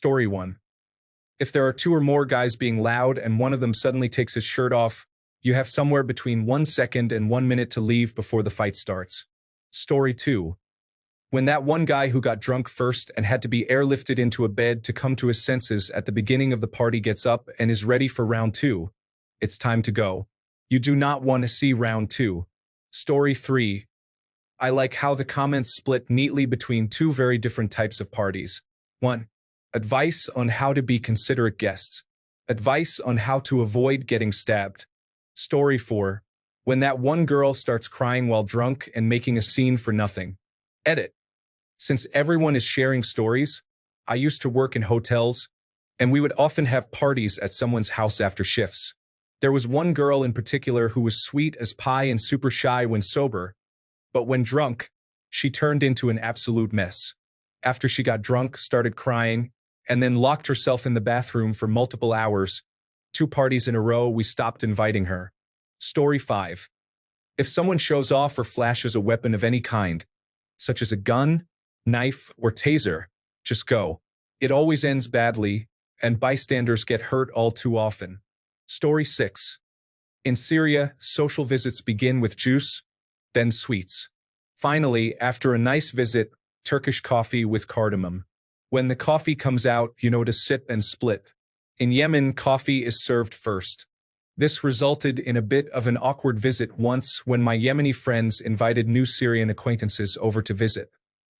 Story 1. If there are two or more guys being loud and one of them suddenly takes his shirt off, you have somewhere between 1 second and 1 minute to leave before the fight starts. Story 2. When that one guy who got drunk first and had to be airlifted into a bed to come to his senses at the beginning of the party gets up and is ready for round 2, it's time to go. You do not want to see round 2. Story 3. I like how the comments split neatly between two very different types of parties. 1. Advice on how to be considerate guests. Advice on how to avoid getting stabbed. Story 4. When that one girl starts crying while drunk and making a scene for nothing. Edit. Since everyone is sharing stories, I used to work in hotels, and we would often have parties at someone's house after shifts. There was one girl in particular who was sweet as pie and super shy when sober, but when drunk, she turned into an absolute mess. After she got drunk, started crying, and then locked herself in the bathroom for multiple hours. 2 parties in a row, we stopped inviting her. Story 5. If someone shows off or flashes a weapon of any kind, such as a gun, knife, or taser, just go. It always ends badly, and bystanders get hurt all too often. Story 6. In Syria, social visits begin with juice, then sweets. Finally, after a nice visit, Turkish coffee with cardamom. When the coffee comes out, you know to sip and split. In Yemen, coffee is served first. This resulted in a bit of an awkward visit once when my Yemeni friends invited new Syrian acquaintances over to visit.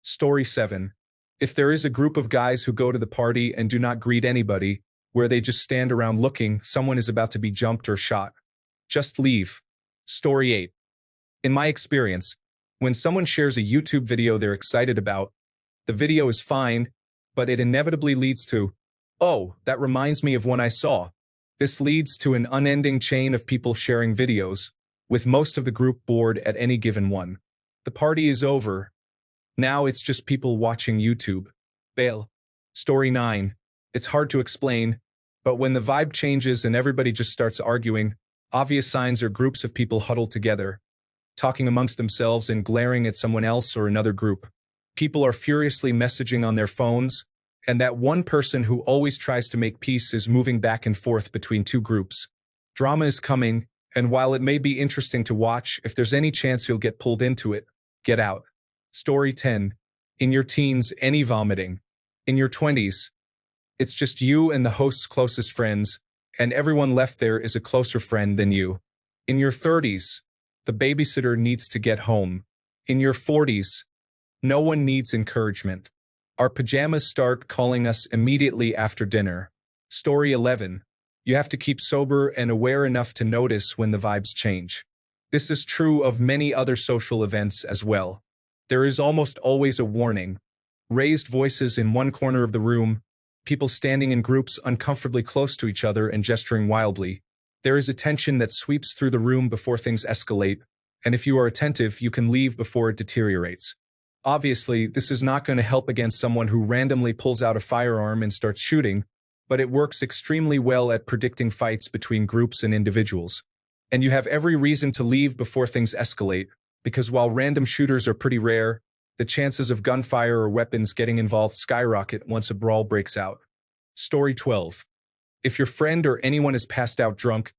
Story 7. If there is a group of guys who go to the party and do not greet anybody, where they just stand around looking, someone is about to be jumped or shot. Just leave. Story 8. In my experience, when someone shares a YouTube video they're excited about, the video is fine, but it inevitably leads to, "Oh, that reminds me of one I saw." This leads to an unending chain of people sharing videos, with most of the group bored at any given one. The party is over. Now it's just people watching YouTube. Bail. Story 9. It's hard to explain, but when the vibe changes and everybody just starts arguing, obvious signs are groups of people huddled together, talking amongst themselves and glaring at someone else or another group. People are furiously messaging on their phones, and that one person who always tries to make peace is moving back and forth between two groups. Drama is coming, and while it may be interesting to watch, if there's any chance you'll get pulled into it, get out. Story 10. In your teens, any vomiting. In your 20s, it's just you and the host's closest friends, and everyone left there is a closer friend than you. In your 30s, the babysitter needs to get home. In your 40s, no one needs encouragement. Our pajamas start calling us immediately after dinner. Story 11. You have to keep sober and aware enough to notice when the vibes change. This is true of many other social events as well. There is almost always a warning. Raised voices in one corner of the room, people standing in groups uncomfortably close to each other and gesturing wildly. There is a tension that sweeps through the room before things escalate, and if you are attentive, you can leave before it deteriorates. Obviously, this is not going to help against someone who randomly pulls out a firearm and starts shooting, but it works extremely well at predicting fights between groups and individuals. And you have every reason to leave before things escalate, because while random shooters are pretty rare, the chances of gunfire or weapons getting involved skyrocket once a brawl breaks out. Story 12. If your friend or anyone is passed out drunk,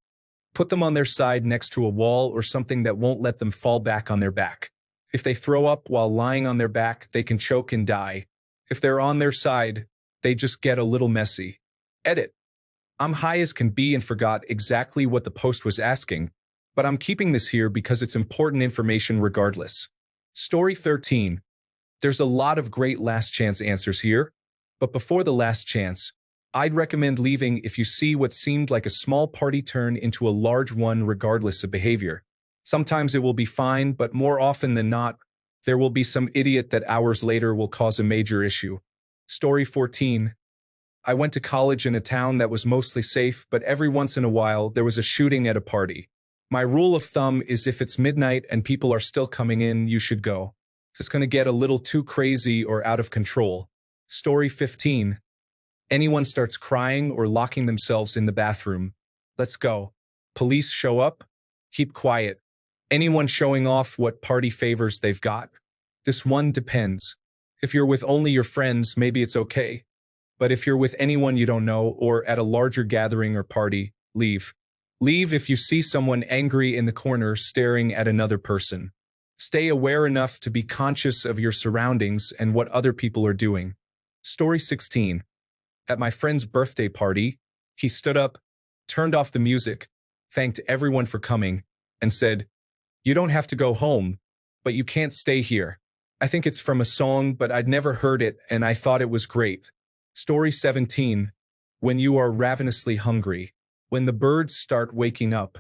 put them on their side next to a wall or something that won't let them fall back on their back. If they throw up while lying on their back, they can choke and die. If they're on their side, they just get a little messy. Edit. I'm high as can be and forgot exactly what the post was asking, but I'm keeping this here because it's important information regardless. Story 13. There's a lot of great last chance answers here, but before the last chance, I'd recommend leaving if you see what seemed like a small party turn into a large one regardless of behavior. Sometimes it will be fine, but more often than not, there will be some idiot that hours later will cause a major issue. Story 14. I went to college in a town that was mostly safe, but every once in a while there was a shooting at a party. My rule of thumb is if it's midnight and people are still coming in, you should go. It's going to get a little too crazy or out of control. Story 15. Anyone starts crying or locking themselves in the bathroom. Let's go. Police show up? Keep quiet. Anyone showing off what party favors they've got? This one depends. If you're with only your friends, maybe it's okay. But if you're with anyone you don't know or at a larger gathering or party, leave. Leave if you see someone angry in the corner staring at another person. Stay aware enough to be conscious of your surroundings and what other people are doing. Story 16. At my friend's birthday party, he stood up, turned off the music, thanked everyone for coming, and said, "You don't have to go home, but you can't stay here." I think it's from a song, but I'd never heard it, and I thought it was great. Story 17. When you are ravenously hungry. When the birds start waking up.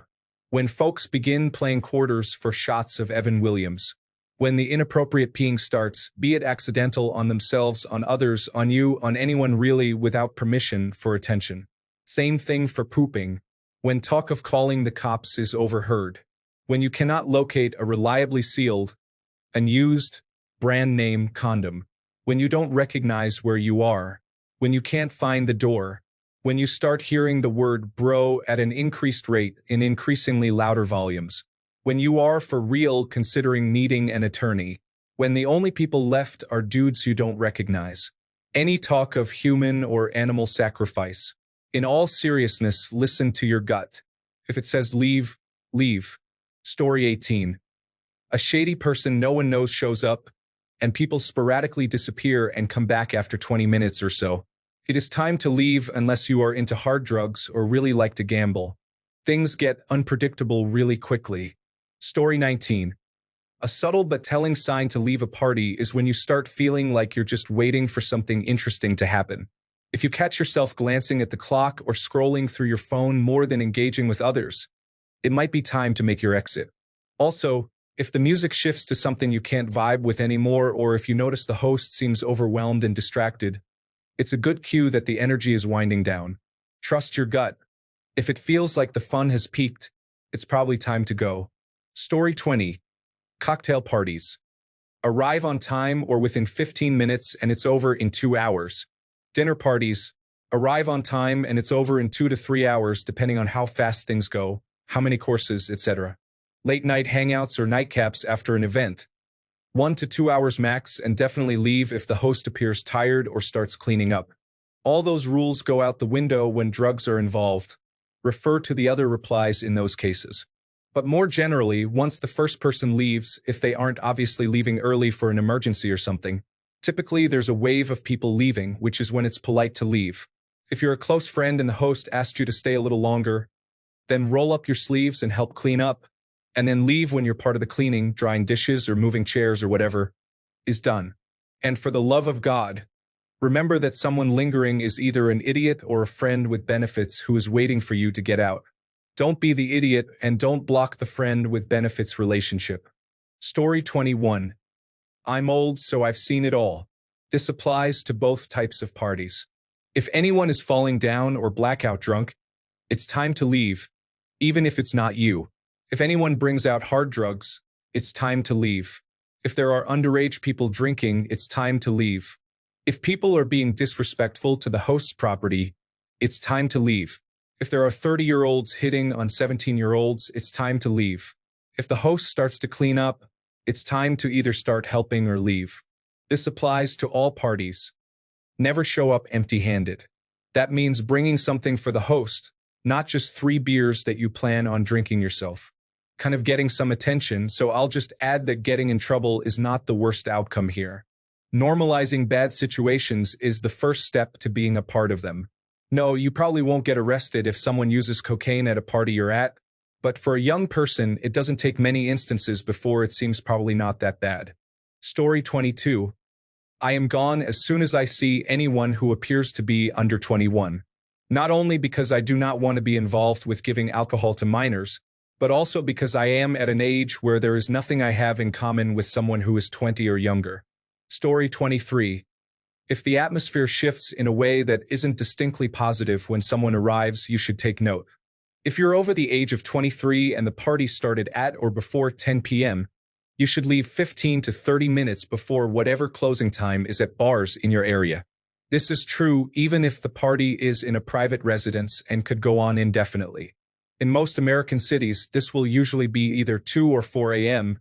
When folks begin playing quarters for shots of Evan Williams. When the inappropriate peeing starts, be it accidental, on themselves, on others, on you, on anyone really, without permission, for attention. Same thing for pooping. When talk of calling the cops is overheard. When you cannot locate a reliably sealed, unused, brand name condom. When you don't recognize where you are. When you can't find the door. When you start hearing the word bro at an increased rate in increasingly louder volumes. When you are for real considering needing an attorney. When the only people left are dudes you don't recognize. Any talk of human or animal sacrifice. In all seriousness, listen to your gut. If it says leave, leave. Story 18. A shady person no one knows shows up, and people sporadically disappear and come back after 20 minutes or so. It is time to leave unless you are into hard drugs or really like to gamble. Things get unpredictable really quickly. Story 19. A subtle but telling sign to leave a party is when you start feeling like you're just waiting for something interesting to happen. If you catch yourself glancing at the clock or scrolling through your phone more than engaging with others, it might be time to make your exit. Also, if the music shifts to something you can't vibe with anymore, or if you notice the host seems overwhelmed and distracted, it's a good cue that the energy is winding down. Trust your gut. If it feels like the fun has peaked, it's probably time to go. Story 20. Cocktail parties. Arrive on time or within 15 minutes and it's over in 2 hours. Dinner parties. Arrive on time and it's over in 2 to 3 hours depending on how fast things go, how many courses, etc. Late night hangouts or nightcaps after an event. 1 to 2 hours max, and definitely leave if the host appears tired or starts cleaning up. All those rules go out the window when drugs are involved. Refer to the other replies in those cases. But more generally, once the first person leaves, if they aren't obviously leaving early for an emergency or something, typically there's a wave of people leaving, which is when it's polite to leave. If you're a close friend and the host asked you to stay a little longer, then roll up your sleeves and help clean up, and then leave when you're part of the cleaning, drying dishes or moving chairs or whatever is done. And for the love of God, remember that someone lingering is either an idiot or a friend with benefits who is waiting for you to get out. Don't be the idiot and don't block the friend with benefits relationship. Story 21. I'm old, so I've seen it all. This applies to both types of parties. If anyone is falling down or blackout drunk, it's time to leave, even if it's not you. If anyone brings out hard drugs, it's time to leave. If there are underage people drinking, it's time to leave. If people are being disrespectful to the host's property, it's time to leave. If there are 30-year-olds hitting on 17-year-olds, it's time to leave. If the host starts to clean up, it's time to either start helping or leave. This applies to all parties. Never show up empty-handed. That means bringing something for the host, not just 3 beers that you plan on drinking yourself. Kind of getting some attention, so I'll just add that getting in trouble is not the worst outcome here. Normalizing bad situations is the first step to being a part of them. No, you probably won't get arrested if someone uses cocaine at a party you're at, but for a young person, it doesn't take many instances before it seems probably not that bad. Story 22. I am gone as soon as I see anyone who appears to be under 21. Not only because I do not want to be involved with giving alcohol to minors, but also because I am at an age where there is nothing I have in common with someone who is 20 or younger. Story 23. If the atmosphere shifts in a way that isn't distinctly positive when someone arrives, you should take note. If you're over the age of 23 and the party started at or before 10 p.m., you should leave 15 to 30 minutes before whatever closing time is at bars in your area. This is true even if the party is in a private residence and could go on indefinitely. In most American cities, this will usually be either 2 or 4 a.m.,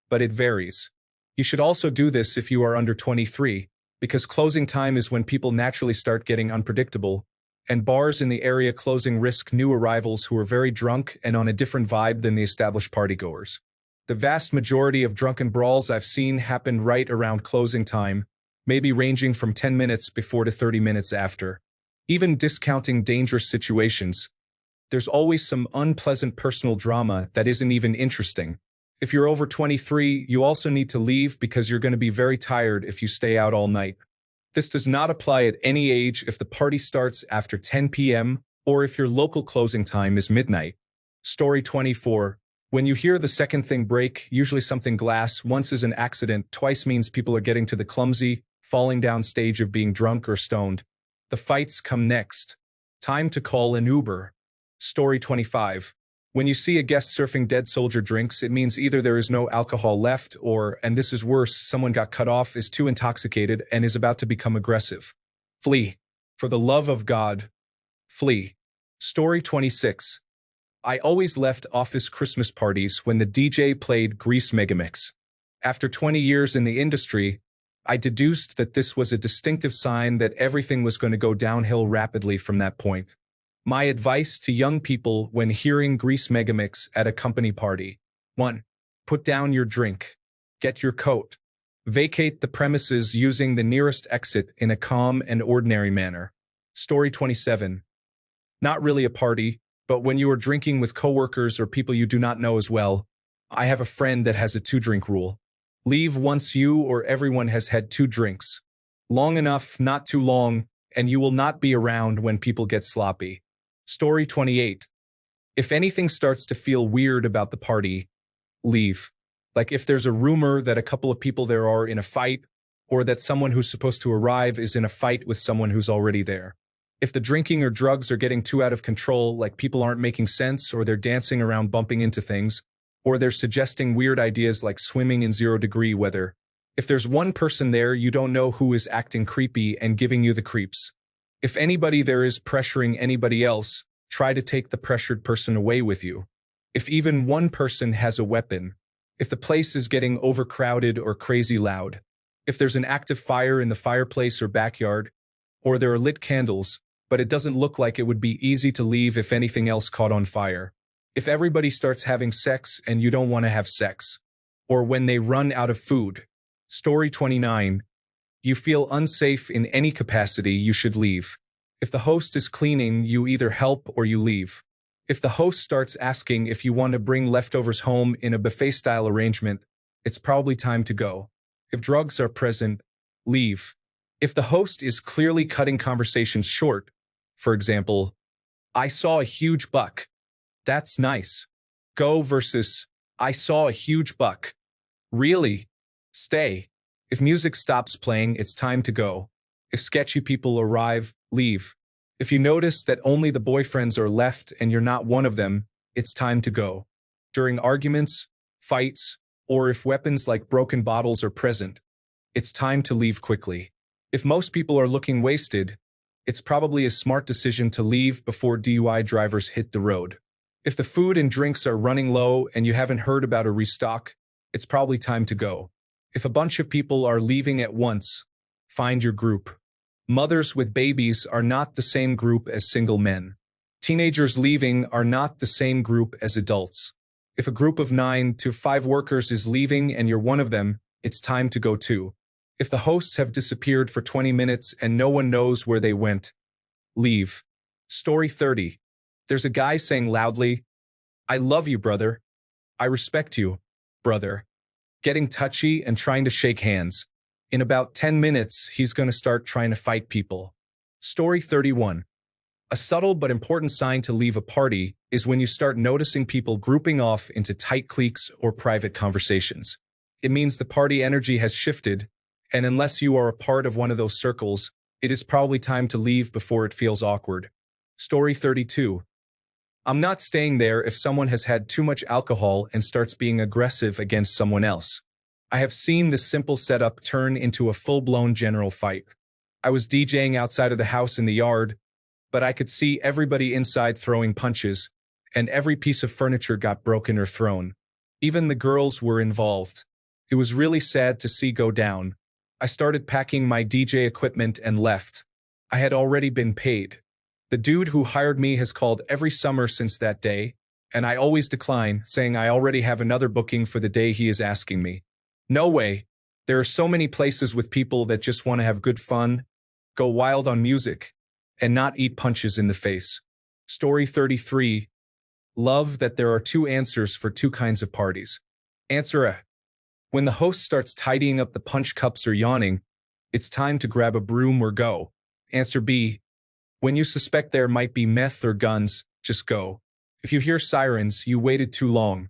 but it varies. You should also do this if you are under 23. because closing time is when people naturally start getting unpredictable, and bars in the area closing risk new arrivals who are very drunk and on a different vibe than the established partygoers. The vast majority of drunken brawls I've seen happen right around closing time, maybe ranging from 10 minutes before to 30 minutes after. Even discounting dangerous situations, there's always some unpleasant personal drama that isn't even interesting. If you're over 23, you also need to leave because you're going to be very tired if you stay out all night. This does not apply at any age if the party starts after 10 p.m. or if your local closing time is midnight. Story 24. When you hear the second thing break, usually something glass, once is an accident, twice means people are getting to the clumsy, falling down stage of being drunk or stoned. The fights come next. Time to call an Uber. Story 25. When you see a guest surfing dead soldier drinks, it means either there is no alcohol left or, and this is worse, someone got cut off, is too intoxicated, and is about to become aggressive. Flee. For the love of God, flee. Story 26. I always left office Christmas parties when the DJ played Grease Megamix. After 20 years in the industry, I deduced that this was a distinctive sign that everything was going to go downhill rapidly from that point. My advice to young people when hearing Grease Megamix at a company party. 1. Put down your drink. Get your coat. Vacate the premises using the nearest exit in a calm and ordinary manner. Story 27. Not really a party, but when you are drinking with coworkers or people you do not know as well, I have a friend that has a 2-drink rule. Leave once you or everyone has had 2 drinks. Long enough, not too long, and you will not be around when people get sloppy. Story 28. If anything starts to feel weird about the party, leave. Like if there's a rumor that a couple of people there are in a fight, or that someone who's supposed to arrive is in a fight with someone who's already there. If the drinking or drugs are getting too out of control, like people aren't making sense, or they're dancing around bumping into things, or they're suggesting weird ideas like swimming in 0-degree weather. If there's one person there you don't know who is acting creepy and giving you the creeps. If anybody there is pressuring anybody else, try to take the pressured person away with you. If even one person has a weapon. If the place is getting overcrowded or crazy loud. If there's an active fire in the fireplace or backyard. Or there are lit candles, but it doesn't look like it would be easy to leave if anything else caught on fire. If everybody starts having sex and you don't want to have sex. Or when they run out of food. Story 29. You feel unsafe in any capacity, you should leave. If the host is cleaning, you either help or you leave. If the host starts asking if you want to bring leftovers home in a buffet-style arrangement, it's probably time to go. If drugs are present, leave. If the host is clearly cutting conversations short, for example, I saw a huge buck. That's nice. Go versus, I saw a huge buck. Really? Stay. If music stops playing, it's time to go. If sketchy people arrive, leave. If you notice that only the boyfriends are left and you're not one of them, it's time to go. During arguments, fights, or if weapons like broken bottles are present, it's time to leave quickly. If most people are looking wasted, it's probably a smart decision to leave before DUI drivers hit the road. If the food and drinks are running low and you haven't heard about a restock, it's probably time to go. If a bunch of people are leaving at once, find your group. Mothers with babies are not the same group as single men. Teenagers leaving are not the same group as adults. If a group of 9 to 5 workers is leaving and you're one of them, it's time to go too. If the hosts have disappeared for 20 minutes and no one knows where they went, leave. Story 30. There's a guy saying loudly, I love you, brother. I respect you, brother. Getting touchy and trying to shake hands. In about 10 minutes, he's going to start trying to fight people. Story 31. A subtle but important sign to leave a party is when you start noticing people grouping off into tight cliques or private conversations. It means the party energy has shifted, and unless you are a part of one of those circles, it is probably time to leave before it feels awkward. Story 32. I'm not staying there if someone has had too much alcohol and starts being aggressive against someone else. I have seen this simple setup turn into a full-blown general fight. I was DJing outside of the house in the yard, but I could see everybody inside throwing punches, and every piece of furniture got broken or thrown. Even the girls were involved. It was really sad to see go down. I started packing my DJ equipment and left. I had already been paid. The dude who hired me has called every summer since that day, and I always decline, saying I already have another booking for the day he is asking me. No way. There are so many places with people that just want to have good fun, go wild on music, and not eat punches in the face. Story 33. Love that there are two answers for two kinds of parties. Answer A. When the host starts tidying up the punch cups or yawning, it's time to grab a broom or go. Answer B. When you suspect there might be meth or guns, just go. If you hear sirens, you waited too long.